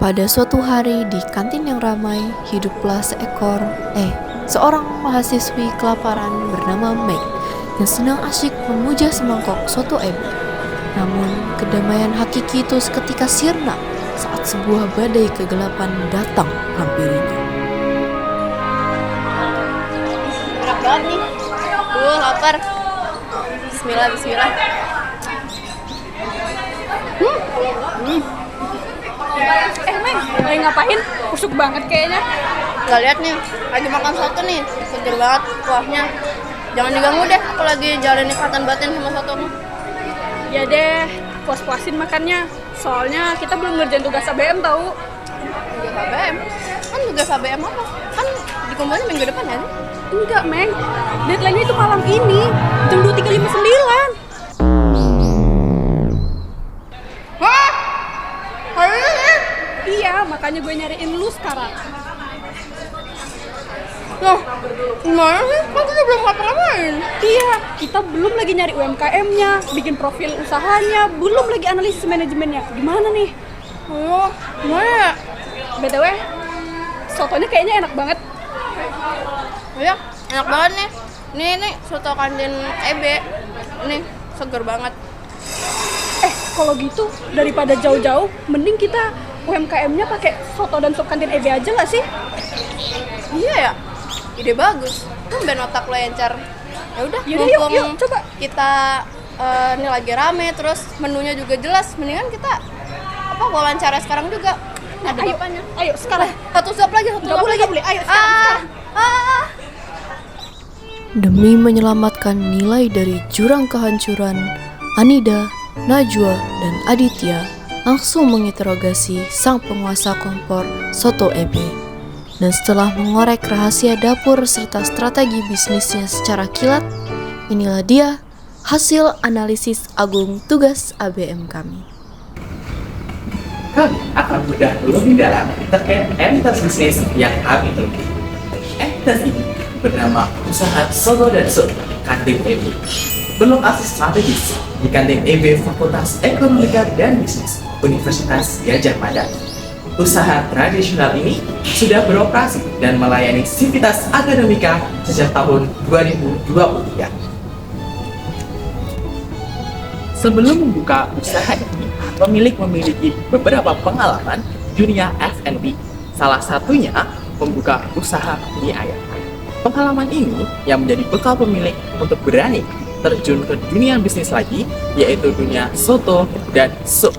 Pada suatu hari di kantin yang ramai, hiduplah seorang mahasiswi kelaparan bernama Meg yang sedang asyik memuja semangkok soto Ebe. Namun, kedamaian hakiki itu seketika sirna saat sebuah badai kegelapan datang hampirinya. Enak banget nih. Lapar. Bismillah. Meng, lagi ngapain? Busuk banget kayaknya. Gak lihat nih, lagi makan soto nih. Seger banget kuahnya. Jangan diganggu deh, aku lagi jalin ikatan batin sama soto mah. Ya deh, puas-puasin makannya. Soalnya kita belum ngerjain tugas ABM tahu. Tugas ABM? Kan tugas ABM apa? Kan dikumpulin minggu depan ya? Enggak, Meng. Deadline-nya itu malam ini, jam 23.59. Hah? Hari ini? Iya, makanya gue nyariin lu sekarang. Loh, gimana sih? Kan kita belum ngapa-ngapain. Iya, kita belum lagi nyari UMKM-nya, bikin profil usahanya, belum lagi analisis manajemennya. Gimana nih? Ayo, gimana ya? BTW, sotonya kayaknya enak banget. Iya, enak banget nih. Nih, soto kantin Ebe. Nih, seger banget. Kalau gitu, daripada jauh-jauh, mending kita UMKM-nya pakai soto dan sop kantin EB aja nggak sih? Iya ya, ide bagus. Ben otak lo encer. Ya udah, Yaudah, yuk, coba. Kita ini lagi rame, terus menunya juga jelas. Mendingan kita wawancara sekarang juga. Ada bapaknya. Ayo sekarang. Satu suap lagi. Nggak boleh. Ayo sekarang. Demi menyelamatkan nilai dari jurang kehancuran, Anida, Najwa, dan Aditya langsung menginterogasi sang penguasa kompor soto Ebe. Dan setelah mengorek rahasia dapur serta strategi bisnisnya secara kilat, inilah dia hasil analisis agung tugas ABM kami. Kami akan bedah lebih dalam terkait entitas bisnis yang kami teliti. Entitas ini bernama Usaha Soto dan Sup Kantin EB. Berlokasi strategis di Kantin EB Fakultas Ekonomika dan Bisnis Universitas Gadjah Mada. Usaha tradisional ini sudah beroperasi dan melayani sivitas akademika sejak tahun 2023. Sebelum membuka usaha ini, pemilik memiliki beberapa pengalaman di dunia F&B. Salah satunya membuka usaha mie ayam. Pengalaman ini yang menjadi bekal pemilik untuk berani terjun ke dunia bisnis lagi, yaitu dunia soto dan sup.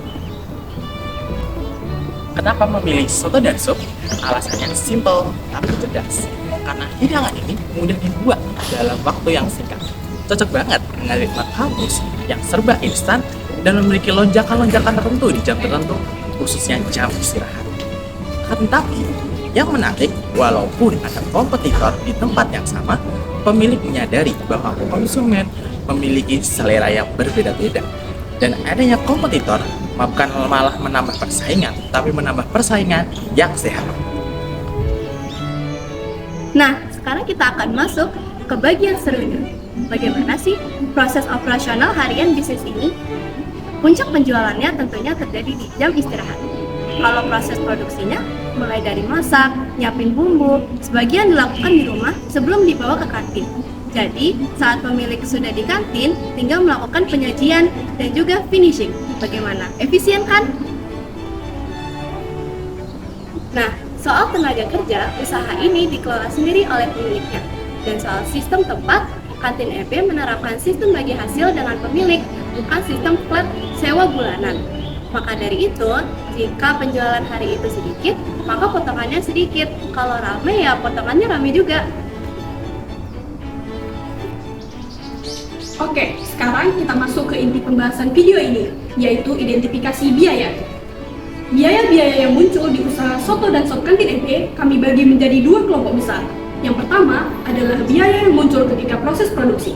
Kenapa memilih soto dan sup? Alasannya simple tapi cerdas. Karena hidangan ini mudah dibuat dalam waktu yang singkat. Cocok banget dengan ritme kampus yang serba instan dan memiliki lonjakan-lonjakan tertentu di jam tertentu, khususnya jam istirahat. Tetapi yang menarik, walaupun ada kompetitor di tempat yang sama, pemilik menyadari bahwa konsumen memiliki selera yang berbeda-beda. Dan adanya kompetitor bukan malah menambah persaingan, tapi menambah persaingan yang sehat. Nah, sekarang kita akan masuk ke bagian serunya. Bagaimana sih proses operasional harian bisnis ini? Puncak penjualannya tentunya terjadi di jam istirahat. Kalau proses produksinya, mulai dari masak, nyiapin bumbu, sebagian dilakukan di rumah sebelum dibawa ke kantin. Jadi, saat pemilik sudah di kantin, tinggal melakukan penyajian dan juga finishing. Bagaimana? Efisien kan? Nah, soal tenaga kerja, usaha ini dikelola sendiri oleh pemiliknya. Dan soal sistem tempat, kantin EB menerapkan sistem bagi hasil dengan pemilik, bukan sistem flat sewa bulanan. Maka dari itu, jika penjualan hari itu sedikit, maka potongannya sedikit. Kalau rame ya potongannya rame juga. Oke, sekarang kita masuk ke inti pembahasan video ini, yaitu identifikasi biaya. Biaya-biaya yang muncul di usaha soto dan sop kantin EB kami bagi menjadi dua kelompok besar. Yang pertama adalah biaya yang muncul ketika proses produksi.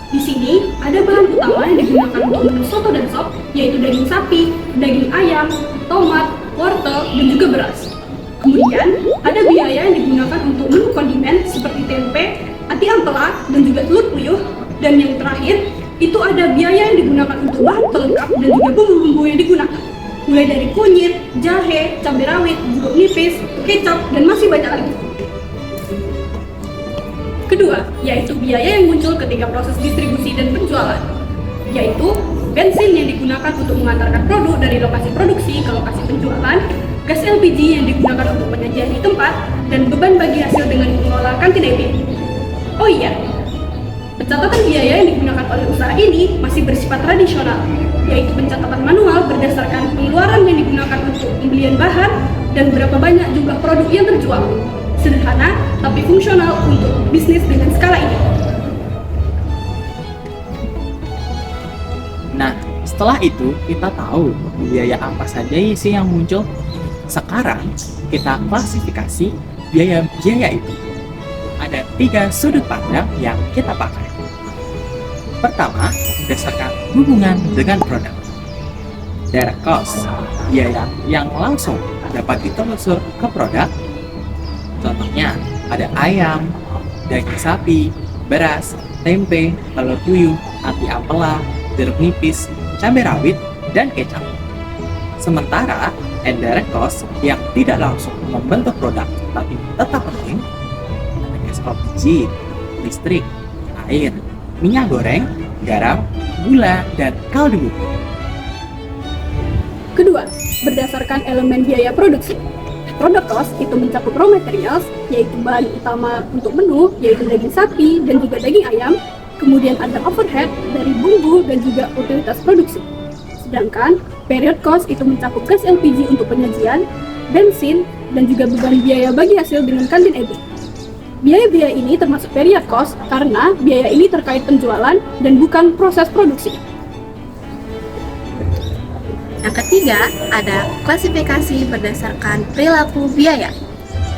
Di sini ada bahan utama yang digunakan untuk menu soto dan sop, yaitu daging sapi, daging ayam, tomat, wortel, dan juga beras. Kemudian ada biaya yang digunakan untuk menu kondimen seperti tempe, ati ampela, dan juga telur puyuh. Dan yang terakhir, itu ada biaya yang digunakan untuk bahan pelengkap dan juga bumbu-bumbu yang digunakan. mulai dari kunyit, jahe, cabai rawit, jeruk nipis, kecap, dan masih banyak lagi. Kedua, yaitu biaya yang muncul ketika proses distribusi dan penjualan, yaitu bensin yang digunakan untuk mengantarkan produk dari lokasi produksi ke lokasi penjualan, gas LPG yang digunakan untuk penyajian di tempat, dan beban bagi hasil dengan mengelola kantin EB. Oh iya, pencatatan biaya yang digunakan oleh usaha ini masih bersifat tradisional, yaitu pencatatan manual berdasarkan pengeluaran yang digunakan untuk pembelian bahan dan berapa banyak jumlah produk yang terjual. Sederhana, tapi fungsional untuk bisnis dengan skala ini. Nah, setelah itu kita tahu biaya apa saja sih yang muncul. Sekarang kita klasifikasi biaya-biaya itu. Ada 3 sudut pandang yang kita pakai. Pertama, berdasarkan hubungan dengan produk. Direct cost, biaya yang langsung dapat ditelusur ke produk. Contohnya, ada ayam, daging sapi, beras, tempe, telur puyuh, ati ampela, jeruk nipis, cabai rawit, dan kecap. Sementara, indirect cost yang tidak langsung membentuk produk tapi tetap penting, ada gas LPG, listrik, air, minyak goreng, garam, gula, dan kaldu bubuk. Kedua, berdasarkan elemen biaya produksi. Product cost itu mencakup raw materials, yaitu bahan utama untuk menu, yaitu daging sapi dan juga daging ayam. Kemudian ada overhead dari bumbu dan juga utilitas produksi. Sedangkan period cost itu mencakup gas LPG untuk penyajian, bensin, dan juga beban biaya bagi hasil dengan kantin EB. Biaya-biaya ini termasuk period cost karena biaya ini terkait penjualan dan bukan proses produksi. Yang ketiga, ada klasifikasi berdasarkan perilaku biaya.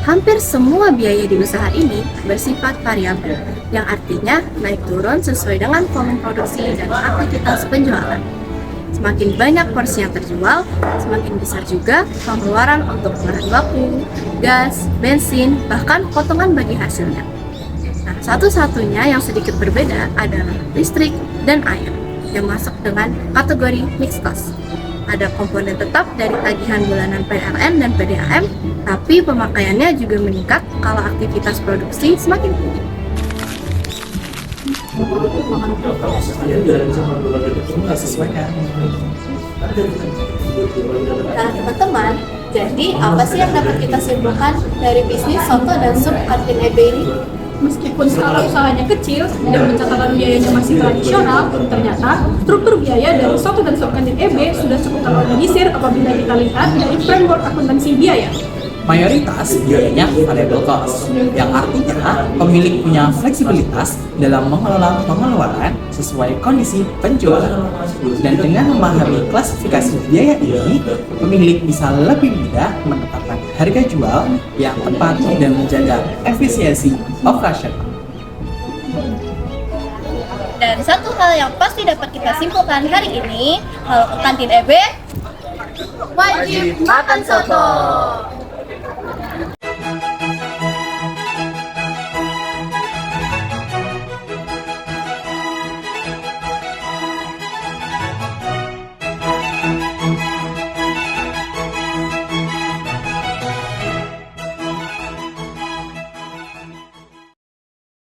Hampir semua biaya di usaha ini bersifat variabel, yang artinya naik turun sesuai dengan volume produksi dan aktivitas penjualan. Semakin banyak porsi yang terjual, semakin besar juga pengeluaran untuk bahan baku, gas, bensin, bahkan potongan bagi hasilnya. Nah, satu-satunya yang sedikit berbeda adalah listrik dan air, yang masuk dengan kategori mixed cost. Ada komponen tetap dari tagihan bulanan PLN dan PDAM, tapi pemakaiannya juga meningkat kalau aktivitas produksi semakin tinggi. Nah teman-teman, jadi apa sih yang dapat kita simpulkan dari bisnis soto dan sup kantin EB ini? Meskipun skala usahanya kecil dan pencatatan biayanya masih tradisional, ternyata struktur biaya dari soto dan sup kantin EB sudah cukup terorganisir apabila kita lihat dari framework akuntansi biaya. Mayoritas biayanya variable cost, yang artinya pemilik punya fleksibilitas dalam mengelola pengeluaran sesuai kondisi penjualan. Dan dengan memahami klasifikasi biaya ini, pemilik bisa lebih mudah menetapkan harga jual yang tepat dan menjaga efisiensi operasional. Dan satu hal yang pasti dapat kita simpulkan hari ini, kalau ke kantin EB, wajib makan soto!